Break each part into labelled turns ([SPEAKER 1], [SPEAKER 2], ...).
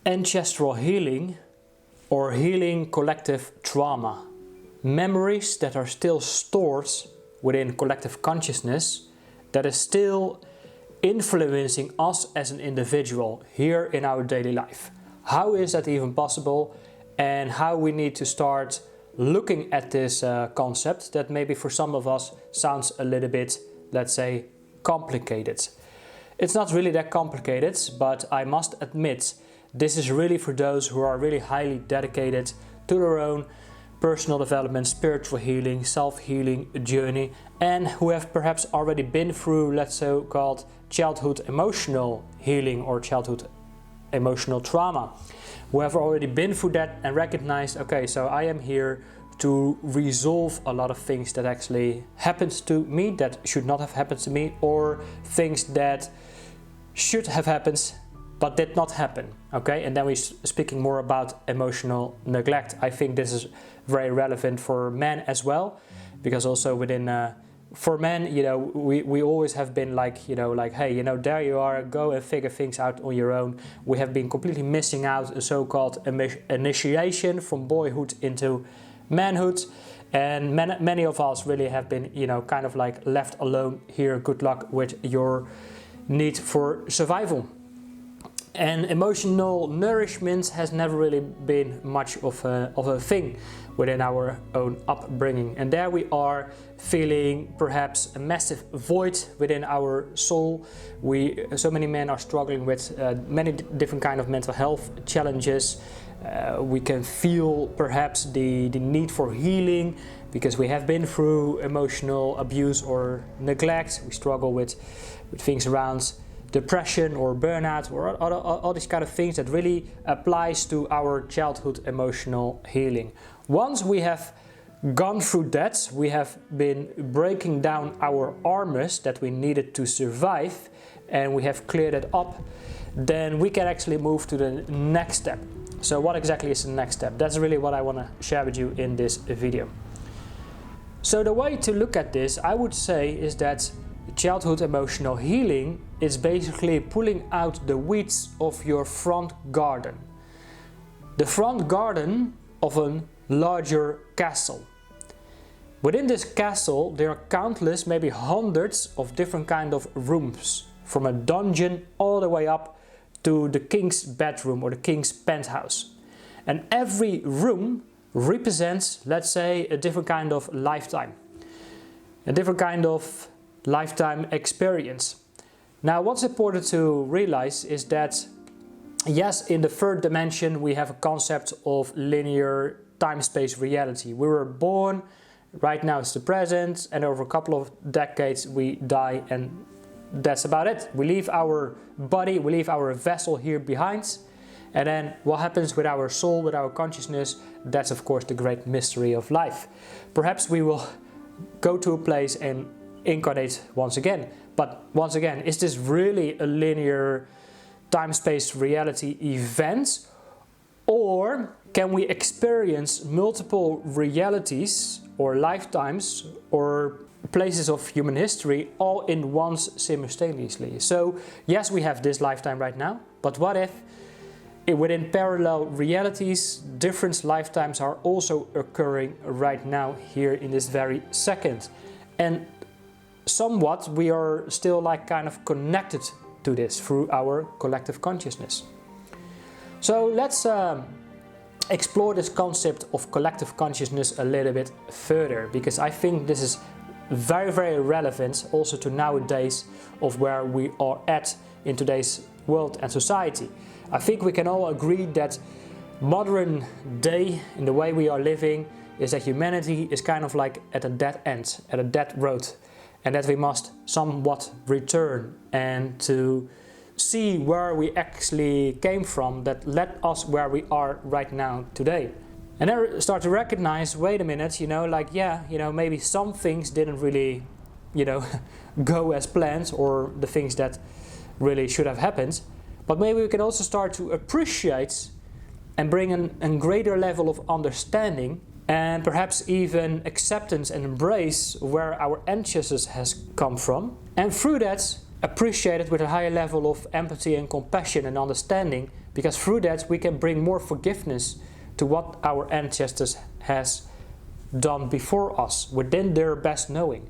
[SPEAKER 1] Ancestral healing, or healing collective trauma. Memories that are still stored within collective consciousness that is still influencing us as an individual here in our daily life. How is that even possible, and how we need to start looking at this concept that maybe for some of us sounds a little bit, let's say, complicated. It's not really that complicated, but I must admit this is really for those who are really highly dedicated to their own personal development, spiritual healing, self-healing journey, and who have perhaps already been through, let's say, called childhood emotional healing or childhood emotional trauma, who have already been through that and recognized, okay, so I am here to resolve a lot of things that actually happened to me that should not have happened to me, or things that should have happened but did not happen. Okay, and then we're speaking more about emotional neglect. I think this is very relevant for men as well, because also within for men, you know, we always have been like, you know, like, hey, you know, there you are, go and figure things out on your own. We have been completely missing out a so-called initiation from boyhood into manhood, and many of us really have been, you know, kind of like left alone here. Good luck with your need for survival. And emotional nourishment has never really been much of a thing within our own upbringing. And there we are feeling perhaps a massive void within our soul. So many men are struggling with many different kind of mental health challenges. We can feel perhaps the need for healing because we have been through emotional abuse or neglect. We struggle with things around depression or burnout or all these kind of things that really applies to our childhood emotional healing. Once we have gone through that, we have been breaking down our armors that we needed to survive, and we have cleared it up, then we can actually move to the next step. So what exactly is the next step? That's really what I want to share with you in this video. So the way to look at this, I would say, is that childhood emotional healing is basically pulling out the weeds of your front garden. The front garden of a larger castle. Within this castle there are countless, maybe hundreds of different kind of rooms, from a dungeon all the way up to the king's bedroom or the king's penthouse. And every room represents, let's say, a different kind of lifetime. A different kind of lifetime experience. Now, what's important to realize is that, yes, in the third dimension we have a concept of linear time-space reality. We were born, right now it's the present, and over a couple of decades we die, and that's about it. We leave our body, we leave our vessel here behind, and then what happens with our soul, with our consciousness, that's of course the great mystery of life. Perhaps we will go to a place and incarnate once again. But once again, is this really a linear time-space reality event? Or can we experience multiple realities or lifetimes or places of human history all in once simultaneously? So yes, we have this lifetime right now, but what if within parallel realities different lifetimes are also occurring right now here in this very second? And somewhat we are still like kind of connected to this through our collective consciousness. So let's explore this concept of collective consciousness a little bit further, because I think this is very, very relevant also to nowadays of where we are at in today's world and society. I think we can all agree that modern day, in the way we are living, is that humanity is kind of like at a dead end, at a dead road, and that we must somewhat return and to see where we actually came from that led us where we are right now today. And then start to recognize, wait a minute, you know, like, yeah, you know, maybe some things didn't really, you know, go as planned, or the things that really should have happened. But maybe we can also start to appreciate and bring a greater level of understanding and perhaps even acceptance and embrace where our ancestors has come from. And through that, appreciate it with a higher level of empathy and compassion and understanding because through that we can bring more forgiveness to what our ancestors has done before us, within their best knowing.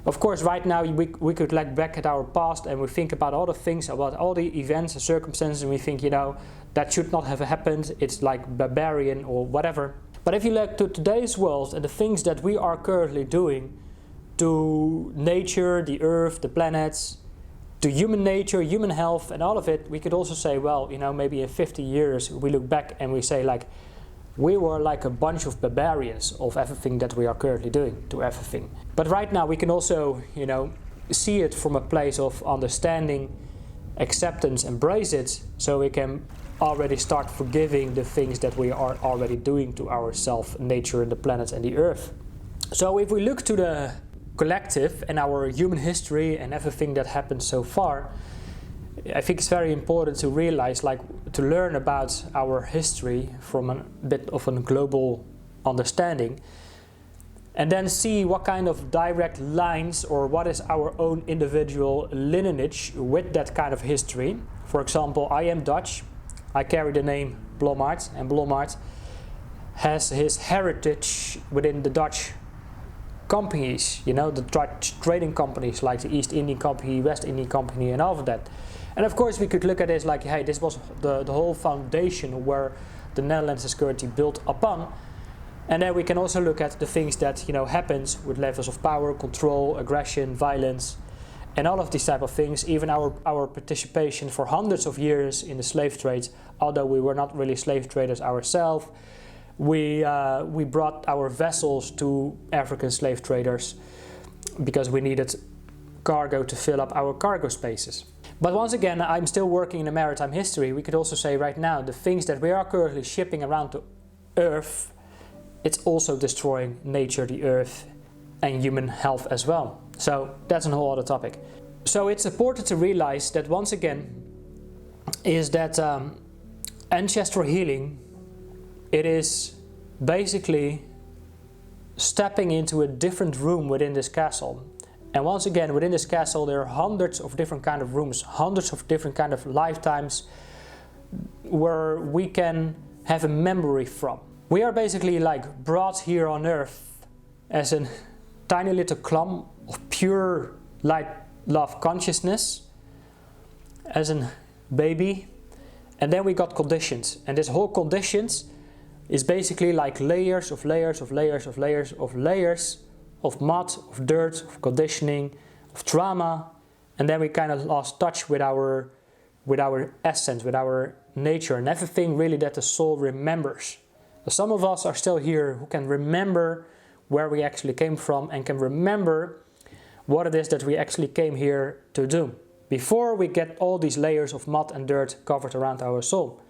[SPEAKER 1] Of course, right now we could look back at our past and we think about all the things, about all the events and circumstances, and we think, you know, that should not have happened, it's like barbarian or whatever. But if you look to today's world and the things that we are currently doing to nature, the earth, the planets, to human nature, human health and all of it, we could also say, well, you know, maybe in 50 years we look back and we say like, we were like a bunch of barbarians of everything that we are currently doing to everything. But right now we can also, you know, see it from a place of understanding, acceptance, embrace it, so we can already start forgiving the things that we are already doing to ourselves, nature, the planet and the earth. So if we look to the collective and our human history and everything that happened so far, I think it's very important to realize, like, to learn about our history from a bit of a global understanding, and then see what kind of direct lines or what is our own individual lineage with that kind of history. For example, I am Dutch, I carry the name Blommaert, and Blommaert has his heritage within the Dutch companies, you know, the trading companies like the East Indian Company, West Indian Company and all of that. And of course we could look at this like, hey, this was the whole foundation where the Netherlands is currently built upon. And then we can also look at the things that, you know, happens with levels of power, control, aggression, violence, and all of these type of things. Even our participation for hundreds of years in the slave trade, although we were not really slave traders ourselves, we brought our vessels to African slave traders because we needed cargo to fill up our cargo spaces. But once again, I'm still working in the maritime history. We could also say right now, the things that we are currently shipping around the earth, it's also destroying nature, the earth, and human health as well. So that's a whole other topic. So it's important to realize that once again, is that ancestral healing, it is basically stepping into a different room within this castle. And once again, within this castle there are hundreds of different kind of rooms, hundreds of different kind of lifetimes where we can have a memory from. We are basically like brought here on earth as a tiny little clump of pure light, love, consciousness as a baby, and then we got conditions, and this whole conditions is basically like layers of layers of layers of layers of layers of mud, of dirt, of conditioning, of trauma, and then we kind of lost touch with our essence, with our nature, and everything really that the soul remembers. So some of us are still here who can remember where we actually came from and can remember what it is that we actually came here to do, before we get all these layers of mud and dirt covered around our soul.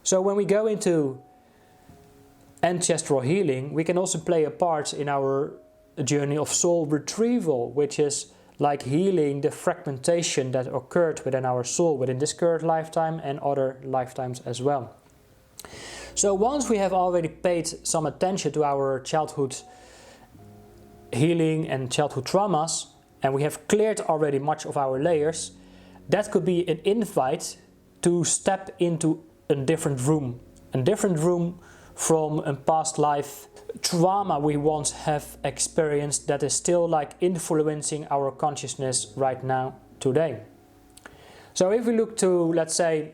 [SPEAKER 1] So when we go into ancestral healing, we can also play a part in our journey of soul retrieval, which is like healing the fragmentation that occurred within our soul within this current lifetime and other lifetimes as well. So once we have already paid some attention to our childhood healing and childhood traumas, and we have cleared already much of our layers, that could be an invite to step into a different room from a past life trauma we once have experienced that is still like influencing our consciousness right now today. So if we look to, let's say,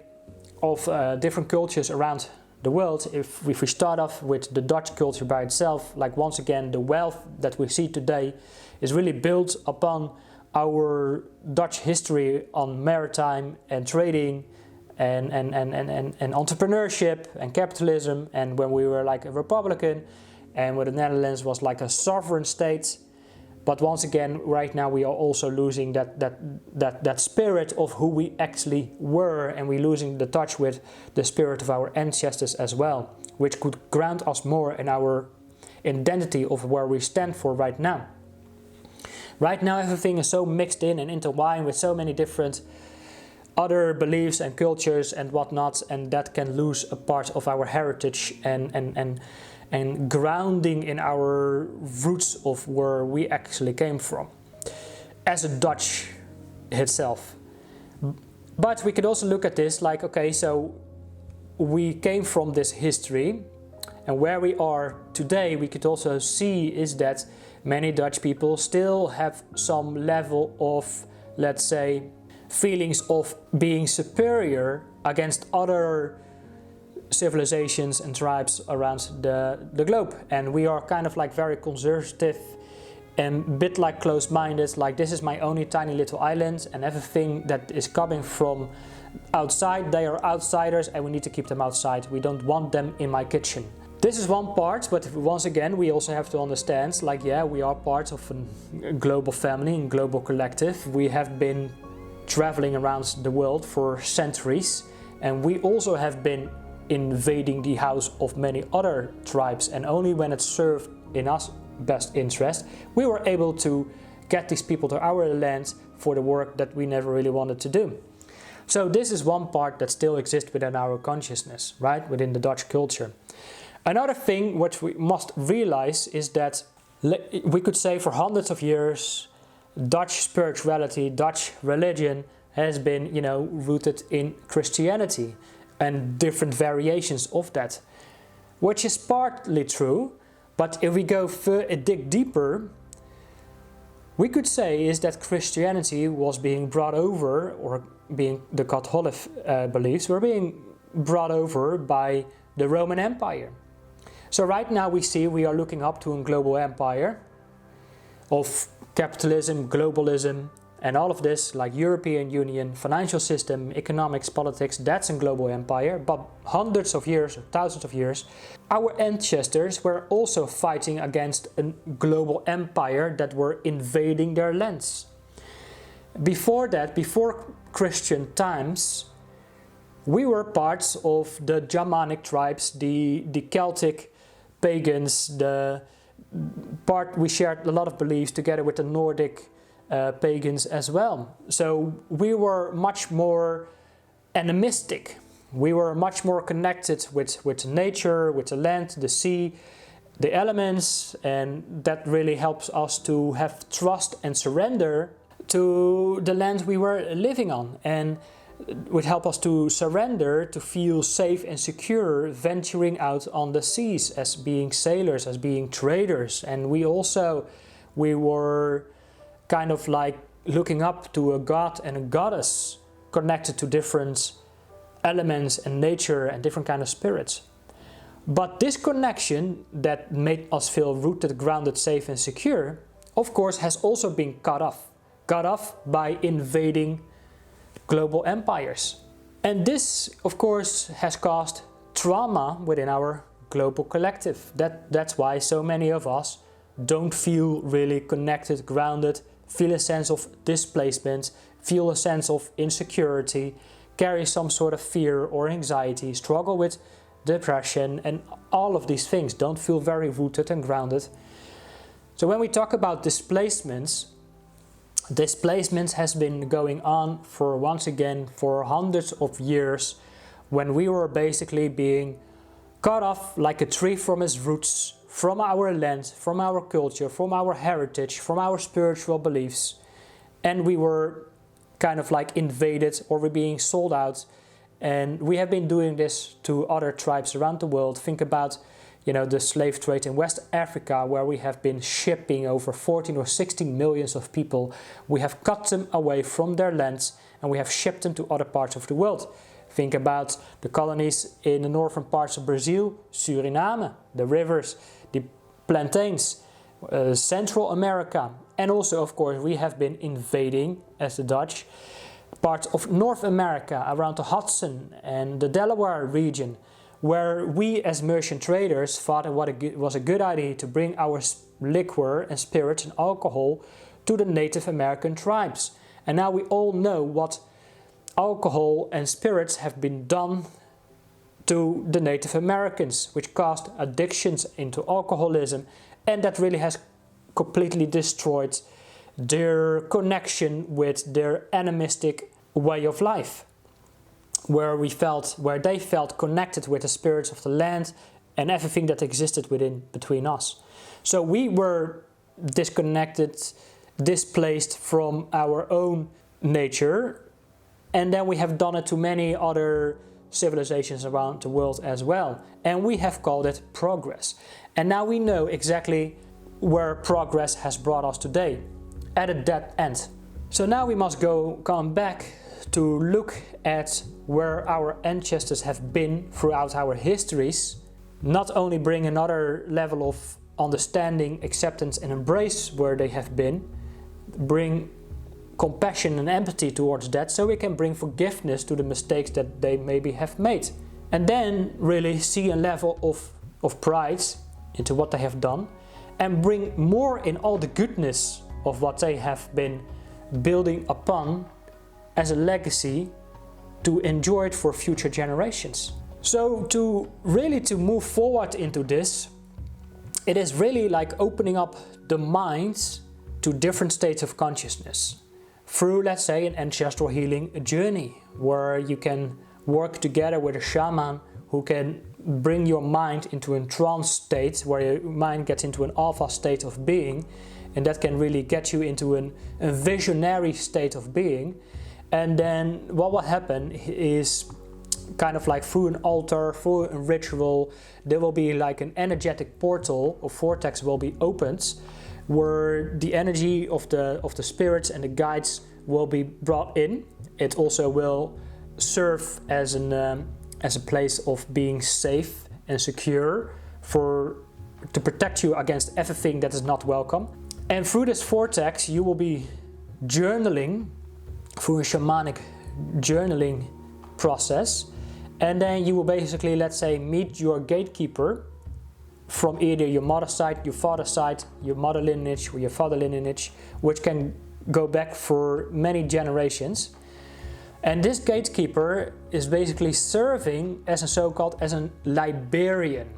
[SPEAKER 1] of different cultures around the world, if we start off with the Dutch culture by itself, like once again the wealth that we see today is really built upon our Dutch history on maritime and trading and entrepreneurship and capitalism, and when we were like a republican, and where the Netherlands was like a sovereign state. But once again, right now we are also losing that spirit of who we actually were, and we're losing the touch with the spirit of our ancestors as well, which could ground us more in our identity of where we stand for right now. Right now everything is so mixed in and intertwined with so many different other beliefs and cultures and whatnot, and that can lose a part of our heritage and grounding in our roots of where we actually came from as a Dutch itself. But we could also look at this like, okay, so we came from this history, and where we are today, we could also see is that many Dutch people still have some level of, let's say, feelings of being superior against other civilizations and tribes around the globe. And we are kind of like very conservative and a bit like closed-minded, like this is my only tiny little island, and everything that is coming from outside, they are outsiders and we need to keep them outside. We don't want them in my kitchen. This is one part, but once again we also have to understand, like, yeah, we are part of a global family, a global collective. We have been traveling around the world for centuries, and we also have been invading the house of many other tribes, and only when it served in us best interest we were able to get these people to our land for the work that we never really wanted to do. So this is one part that still exists within our consciousness, right, within the Dutch culture. Another thing which we must realize is that we could say for hundreds of years Dutch spirituality, Dutch religion has been, you know, rooted in Christianity and different variations of that, which is partly true, but if we go dig deeper, we could say is that Christianity was being brought over, or being the Catholic beliefs were being brought over by the Roman Empire. So right now we are looking up to a global empire of capitalism, globalism, and all of this, like European Union, financial system, economics, politics, that's a global empire. But hundreds of years, thousands of years, our ancestors were also fighting against a global empire that were invading their lands. Before that, before Christian times, we were parts of the Germanic tribes, the Celtic pagans, we shared a lot of beliefs together with the Nordic pagans as well. So we were much more animistic. We were much more connected with nature, with the land, the sea, the elements, and that really helps us to have trust and surrender to the land we were living on, and would help us to surrender, to feel safe and secure venturing out on the seas as being sailors, as being traders. And we were kind of like looking up to a god and a goddess connected to different elements and nature and different kind of spirits. But this connection that made us feel rooted, grounded, safe and secure, of course, has also been cut off by invading global empires. And this, of course, has caused trauma within our global collective. That's why so many of us don't feel really connected, grounded, feel a sense of displacement, feel a sense of insecurity, carry some sort of fear or anxiety, struggle with depression, and all of these things, don't feel very rooted and grounded. So when we talk about displacements has been going on for hundreds of years, when we were basically being cut off like a tree from its roots, from our land, from our culture, from our heritage, from our spiritual beliefs, and we were kind of like invaded, or we're being sold out. And we have been doing this to other tribes around the world. Think about, you know, the slave trade in West Africa, where we have been shipping over 14 or 16 millions of people. We have cut them away from their lands and we have shipped them to other parts of the world. Think about the colonies in the northern parts of Brazil, Suriname, the rivers, the plantains, Central America. And also, of course, we have been invading, as the Dutch, parts of North America, around the Hudson and the Delaware region, where we as merchant traders thought it was a good idea to bring our liquor and spirits and alcohol to the Native American tribes. And now we all know what alcohol and spirits have been done to the Native Americans, which caused addictions into alcoholism, and that really has completely destroyed their connection with their animistic way of life, where they felt connected with the spirits of the land and everything that existed between us. So we were disconnected, displaced from our own nature, and then we have done it to many other civilizations around the world as well. And we have called it progress. And now we know exactly where progress has brought us today, at a dead end. So now we must come back to look at where our ancestors have been throughout our histories, not only bring another level of understanding, acceptance and embrace where they have been, bring compassion and empathy towards that, so we can bring forgiveness to the mistakes that they maybe have made. And then really see a level of pride into what they have done, and bring more in all the goodness of what they have been building upon as a legacy to enjoy it for future generations. So to move forward into this, it is really like opening up the minds to different states of consciousness through, let's say, an ancestral healing journey where you can work together with a shaman who can bring your mind into a trance state where your mind gets into an alpha state of being, and that can really get you into a visionary state of being. And then what will happen is kind of like through an altar, through a ritual, there will be like an energetic portal or vortex will be opened where the energy of the spirits and the guides will be brought in. It also will serve as a place of being safe and secure to protect you against everything that is not welcome. And through this vortex you will be journaling through a shamanic journaling process, and then you will basically, let's say, meet your gatekeeper from either your mother's side, your father's side, your mother lineage or your father lineage, which can go back for many generations. And this gatekeeper is basically serving as a so-called as a librarian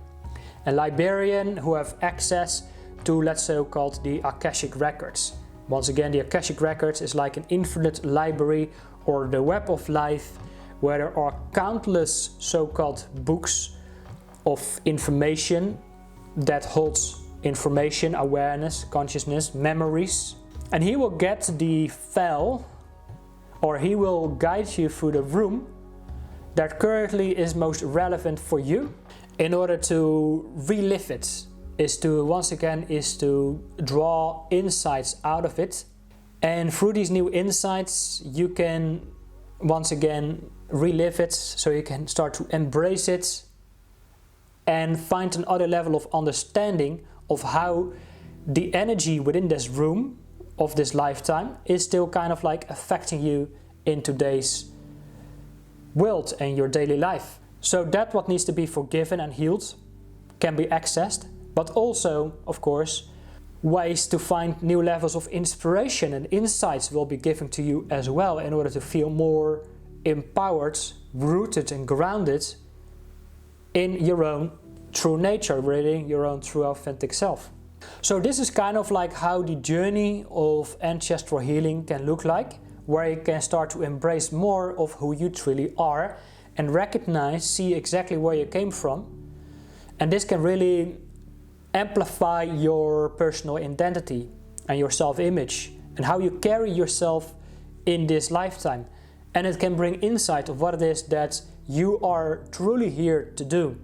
[SPEAKER 1] who have access to, let's say, called the Akashic records. Once again, the Akashic records is like an infinite library or the web of life where there are countless so-called books of information that holds information, awareness, consciousness, memories. And he will get the file, or he will guide you through the room that currently is most relevant for you in order to relive it, is to draw insights out of it. And through these new insights you can once again relive it, so you can start to embrace it and find another level of understanding of how the energy within this room of this lifetime is still kind of like affecting you in today's world and your daily life. So that what needs to be forgiven and healed can be accessed, but also, of course, ways to find new levels of inspiration and insights will be given to you as well in order to feel more empowered, rooted and grounded in your own true nature, really your own true authentic self. So this is kind of like how the journey of ancestral healing can look like, where you can start to embrace more of who you truly are and recognize, see exactly where you came from. And this can really amplify your personal identity and your self-image and how you carry yourself in this lifetime. And it can bring insight of what it is that you are truly here to do.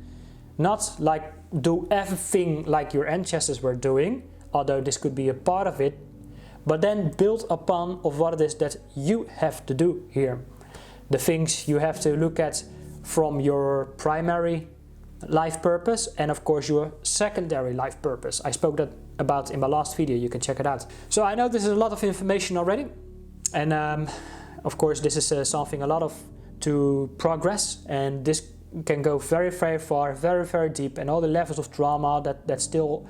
[SPEAKER 1] Not like do everything like your ancestors were doing, although this could be a part of it, but then build upon of what it is that you have to do here. The things you have to look at from your primary life purpose and of course your secondary life purpose. I spoke about in my last video, you can check it out. So I know this is a lot of information already, and of course this is something a lot of to progress, and this can go very, very far, very, very deep, and all the levels of trauma that still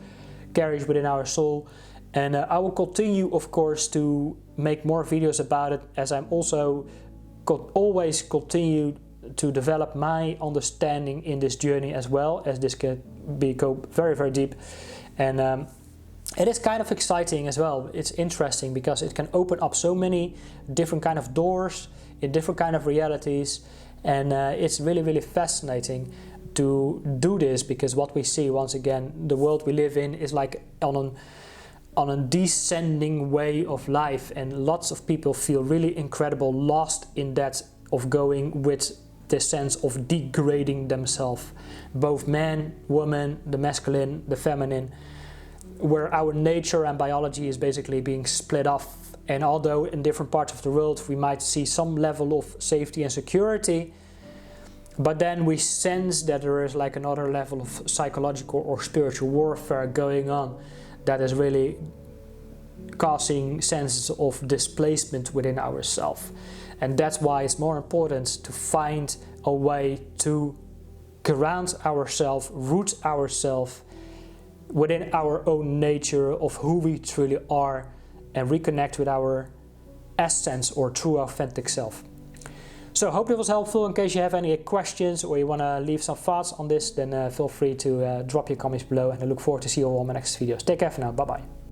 [SPEAKER 1] carries within our soul. And I will continue, of course, to make more videos about it, as I'm also always continue to develop my understanding in this journey as well, as this can go very, very deep. And it is kind of exciting as well. It's interesting because it can open up so many different kind of doors in different kind of realities. And it's really, really fascinating to do this, because what we see, once again, the world we live in is like on a descending way of life, and lots of people feel really incredible lost in that of going with this sense of degrading themselves, both man, woman, the masculine, the feminine, where our nature and biology is basically being split off. And although in different parts of the world we might see some level of safety and security, but then we sense that there is like another level of psychological or spiritual warfare going on that is really causing senses of displacement within ourselves. And that's why it's more important to find a way to ground ourselves, root ourselves within our own nature of who we truly are, and reconnect with our essence or true authentic self. So I hope it was helpful. In case you have any questions or you want to leave some thoughts on this, then feel free to drop your comments below, and I look forward to see you all in my next videos. Take care for now. Bye bye.